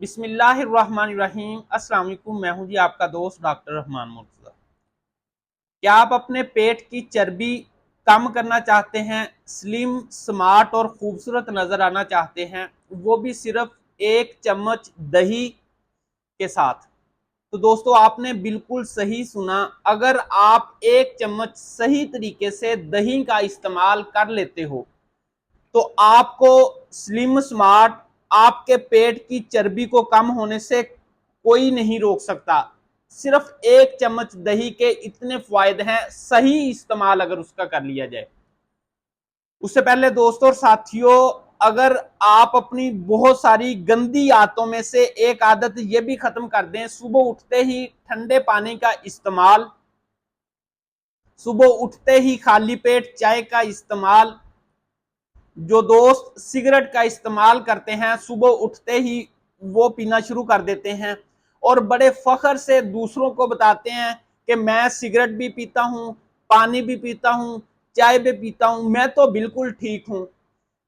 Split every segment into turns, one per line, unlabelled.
बिस्मिल्लाहिर्रहमानिर्रहीम। अस्सलाम वालेकुम। मैं हूं जी आपका दोस्त डॉक्टर रहमान मुर्तज़ा। क्या आप अपने पेट की चर्बी कम करना चाहते हैं, स्लिम स्मार्ट और खूबसूरत नजर आना चाहते हैं, वो भी सिर्फ एक चम्मच दही के साथ? तो दोस्तों आपने बिल्कुल सही सुना। अगर आप एक चम्मच सही तरीके से दही का इस्तेमाल कर लेते हो तो आपको स्लिम स्मार्ट, आपके पेट की चर्बी को कम होने से कोई नहीं रोक सकता। सिर्फ एक चम्मच दही के इतने फायदे हैं, सही इस्तेमाल अगर उसका कर लिया जाए। उससे पहले दोस्तों और साथियों, अगर आप अपनी बहुत सारी गंदी आदतों में से एक आदत ये भी खत्म कर दें, सुबह उठते ही ठंडे पानी का इस्तेमाल, सुबह उठते ही खाली पेट चाय का इस्तेमाल। जो दोस्त सिगरेट का इस्तेमाल करते हैं, सुबह उठते ही वो पीना शुरू कर देते हैं और बड़े फख्र से दूसरों को बताते हैं कि मैं सिगरेट भी पीता हूं, पानी भी पीता हूं, चाय भी पीता हूं, मैं तो बिल्कुल ठीक हूं।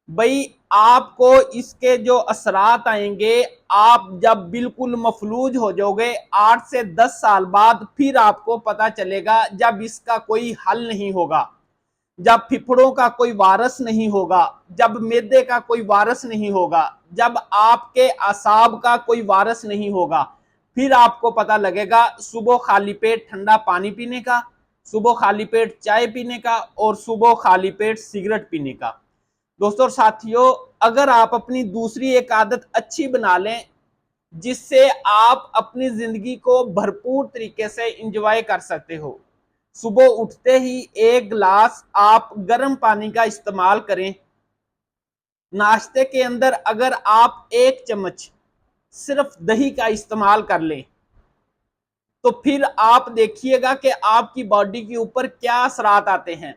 भाई, आपको इसके जो असरात आएंगे, आप जब बिल्कुल मफलूज हो जाओगे 8 से 10 साल बाद, फिर आपको पता चलेगा जब इसका कोई हल नहीं होगा, जब फिफड़ों का कोई वारस नहीं होगा, जब मैदे का कोई वारस नहीं होगा, जब आपके असाब का कोई वारस नहीं होगा, फिर आपको पता लगेगा सुबह खाली पेट ठंडा पानी पीने का, सुबह खाली पेट चाय पीने का और सुबह खाली पेट सिगरेट पीने का। दोस्तों और साथियों, अगर आप अपनी दूसरी एक आदत अच्छी बना लें जिससे आप अपनी जिंदगी को भरपूर तरीके से इंजॉय कर सकते हो, सुबह उठते ही एक गिलास आप गर्म पानी का इस्तेमाल करें। नाश्ते के अंदर अगर आप एक चम्मच सिर्फ दही का इस्तेमाल कर लें तो फिर आप देखिएगा कि आपकी बॉडी के ऊपर क्या असरात आते हैं।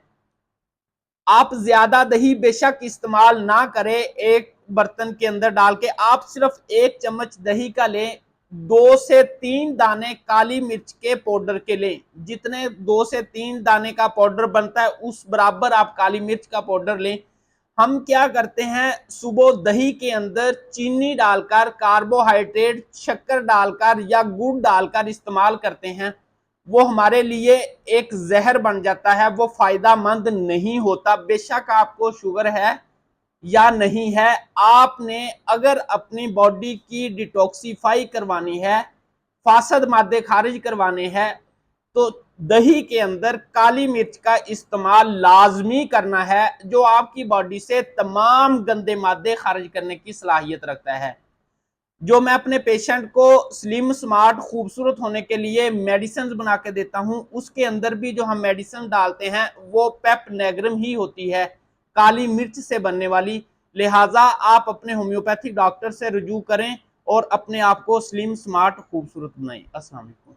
आप ज्यादा दही बेशक इस्तेमाल ना करें, एक बर्तन के अंदर डाल के आप सिर्फ एक चम्मच दही का लें। 2 से 3 दाने काली मिर्च के पाउडर के लें। जितने 2 से 3 दाने का पाउडर बनता है उस बराबर आप काली मिर्च का पाउडर लें। हम क्या करते हैं, सुबह दही के अंदर चीनी डालकर, कार्बोहाइड्रेट शक्कर डालकर या गुड़ डालकर इस्तेमाल करते हैं, वो हमारे लिए एक जहर बन जाता है, वो फायदा मंद नहीं होता। बेशक आपको शुगर है या नहीं है, आपने अगर अपनी बॉडी की डिटॉक्सिफाई करवानी है, फासद मादे खारिज करवाने हैं, तो दही के अंदर काली मिर्च का इस्तेमाल लाजमी करना है, जो आपकी बॉडी से तमाम गंदे मादे खारिज करने की सलाहियत रखता है। जो मैं अपने पेशेंट को स्लिम स्मार्ट खूबसूरत होने के लिए मेडिसिन बना के देता हूं, उसके अंदर भी जो हम मेडिसिन डालते हैं वो पेपनेग्रम ही होती है, काली मिर्च से बनने वाली। लिहाजा आप अपने होम्योपैथिक डॉक्टर से रुजू करें और अपने आप को स्लिम स्मार्ट खूबसूरत बनाएं। अस्सलाम वालेकुम।